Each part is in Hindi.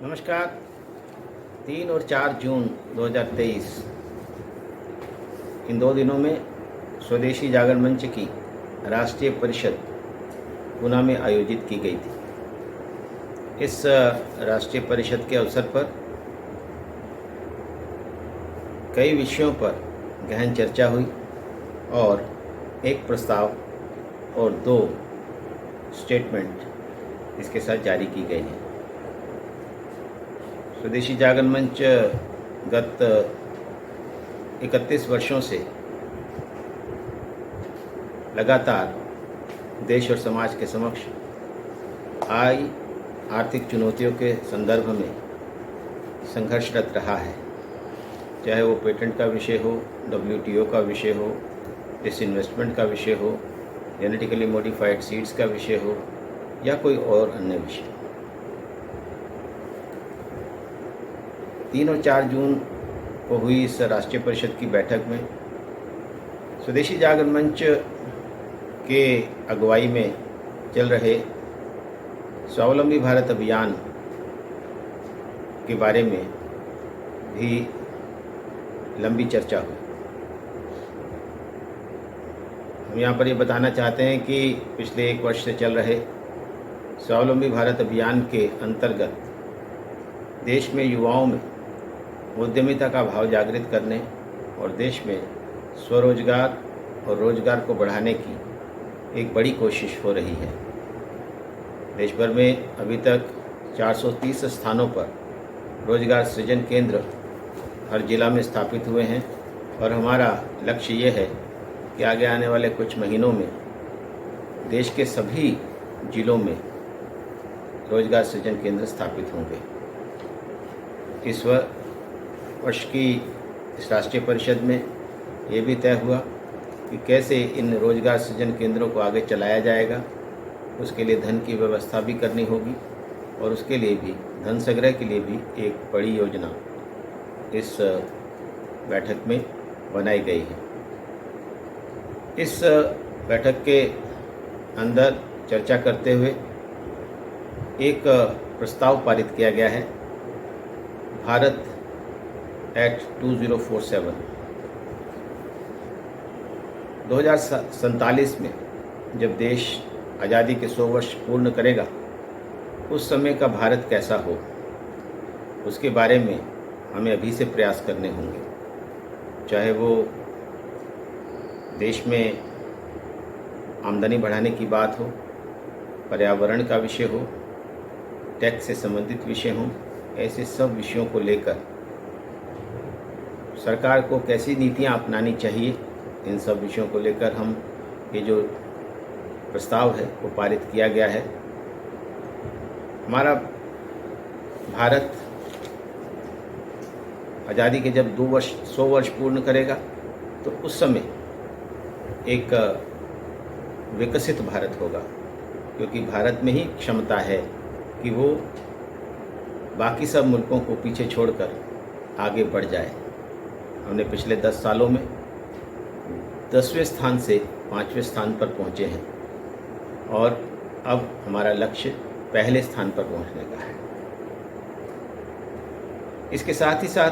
नमस्कार। 3 और 4 जून 2023 इन दो दिनों में स्वदेशी जागरण मंच की राष्ट्रीय परिषद पूना में आयोजित की गई थी। इस राष्ट्रीय परिषद के अवसर पर कई विषयों पर गहन चर्चा हुई और एक प्रस्ताव और 2 स्टेटमेंट इसके साथ जारी की गई हैं। स्वदेशी जागरण मंच गत 31 वर्षों से लगातार देश और समाज के समक्ष आई आर्थिक चुनौतियों के संदर्भ में संघर्षरत रहा है, चाहे वो पेटेंट का विषय हो, WTO का विषय हो, डिसइन्वेस्टमेंट का विषय हो, जेनेटिकली मॉडिफाइड सीड्स का विषय हो या कोई और अन्य विषय। 3 और 4 जून को हुई इस राष्ट्रीय परिषद की बैठक में स्वदेशी जागरण मंच के अगुवाई में चल रहे स्वावलंबी भारत अभियान के बारे में भी लंबी चर्चा हुई। हम यहाँ पर ये बताना चाहते हैं कि पिछले 1 वर्ष से चल रहे स्वावलंबी भारत अभियान के अंतर्गत देश में युवाओं में उद्यमिता का भाव जागृत करने और देश में स्वरोजगार और रोजगार को बढ़ाने की एक बड़ी कोशिश हो रही है। देश भर में अभी तक 430 स्थानों पर रोजगार सृजन केंद्र हर जिला में स्थापित हुए हैं और हमारा लक्ष्य ये है कि आगे आने वाले कुछ महीनों में देश के सभी जिलों में रोजगार सृजन केंद्र स्थापित होंगे। इस वर्ष की इस राष्ट्रीय परिषद में ये भी तय हुआ कि कैसे इन रोजगार सृजन केंद्रों को आगे चलाया जाएगा। उसके लिए धन की व्यवस्था भी करनी होगी और उसके लिए भी धन संग्रह के लिए भी एक बड़ी योजना इस बैठक में बनाई गई है। इस बैठक के अंदर चर्चा करते हुए एक प्रस्ताव पारित किया गया है, भारत एक्ट 2047। 2047 में जब देश आज़ादी के 100 वर्ष पूर्ण करेगा, उस समय का भारत कैसा हो, उसके बारे में हमें अभी से प्रयास करने होंगे। चाहे वो देश में आमदनी बढ़ाने की बात हो, पर्यावरण का विषय हो, टैक्स से संबंधित विषय हों, ऐसे सब विषयों को लेकर सरकार को कैसी नीतियां अपनानी चाहिए, इन सब विषयों को लेकर हम ये जो प्रस्ताव है वो पारित किया गया है। हमारा भारत आज़ादी के जब 100 वर्ष पूर्ण करेगा तो उस समय एक विकसित भारत होगा, क्योंकि भारत में ही क्षमता है कि वो बाकी सब मुल्कों को पीछे छोड़कर आगे बढ़ जाए। हमने पिछले 10 सालों में 10वें स्थान से 5वें स्थान पर पहुंचे हैं और अब हमारा लक्ष्य पहले स्थान पर पहुंचने का है। इसके साथ ही साथ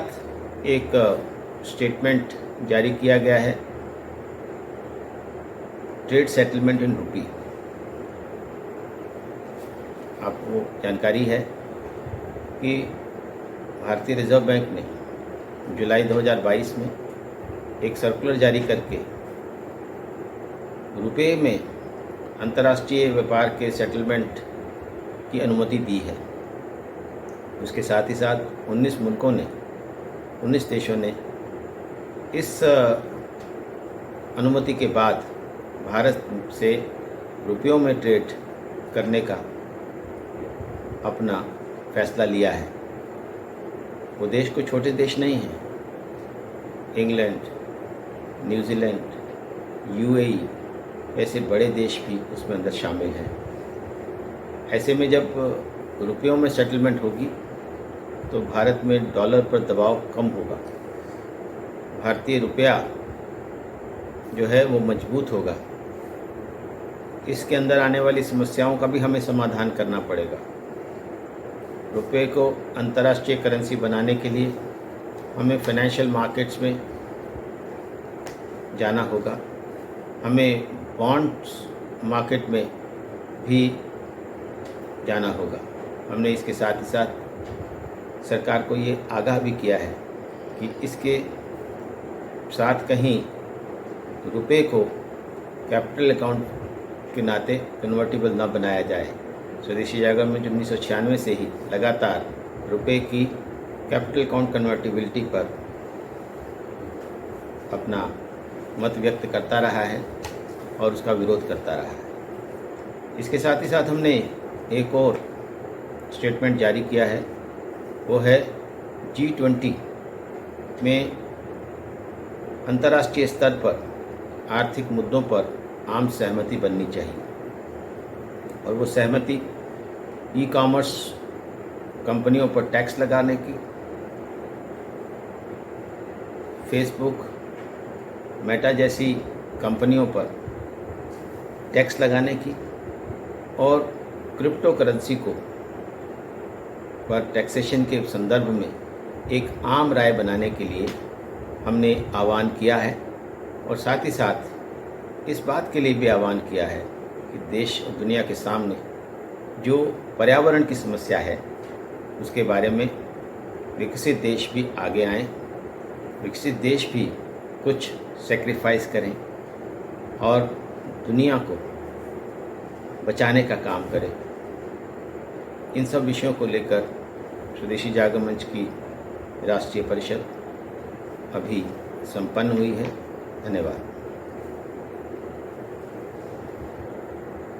एक स्टेटमेंट जारी किया गया है, ट्रेड सेटलमेंट इन रुपी। आपको जानकारी है कि भारतीय रिजर्व बैंक ने जुलाई 2022 में एक सर्कुलर जारी करके रुपये में अंतर्राष्ट्रीय व्यापार के सेटलमेंट की अनुमति दी है। उसके साथ ही साथ 19 देशों ने इस अनुमति के बाद भारत से रुपयों में ट्रेड करने का अपना फैसला लिया है। वो देश कोई छोटे देश नहीं हैं। इंग्लैंड, न्यूजीलैंड, UAE ऐसे बड़े देश भी उसमें अंदर शामिल हैं। ऐसे में जब रुपयों में सेटलमेंट होगी तो भारत में डॉलर पर दबाव कम होगा, भारतीय रुपया जो है वो मजबूत होगा। इसके अंदर आने वाली समस्याओं का भी हमें समाधान करना पड़ेगा। रुपए को अंतर्राष्ट्रीय करेंसी बनाने के लिए हमें फाइनेंशियल मार्केट्स में जाना होगा, हमें बॉन्ड्स मार्केट में भी जाना होगा। हमने इसके साथ ही साथ सरकार को ये आगाह भी किया है कि इसके साथ कहीं रुपए को कैपिटल अकाउंट के नाते कन्वर्टिबल न बनाया जाए। स्वदेशी जागरण में जो 1996 से ही लगातार रुपए की कैपिटल अकाउंट कन्वर्टिबिलिटी पर अपना मत व्यक्त करता रहा है और उसका विरोध करता रहा है। इसके साथ ही साथ हमने एक और स्टेटमेंट जारी किया है, वो है G20 में अंतर्राष्ट्रीय स्तर पर आर्थिक मुद्दों पर आम सहमति बननी चाहिए और वो सहमति ई-कॉमर्स कंपनियों पर टैक्स लगाने की, फेसबुक, मेटा जैसी कंपनियों पर टैक्स लगाने की और क्रिप्टो करेंसी को पर टैक्सेशन के संदर्भ में एक आम राय बनाने के लिए हमने आह्वान किया है और साथ ही साथ इस बात के लिए भी आह्वान किया है कि देश और दुनिया के सामने जो पर्यावरण की समस्या है उसके बारे में विकसित देश भी आगे आएं, विकसित देश भी कुछ सेक्रीफाइस करें और दुनिया को बचाने का काम करें। इन सब विषयों को लेकर स्वदेशी जागरण मंच की राष्ट्रीय परिषद अभी संपन्न हुई है। धन्यवाद।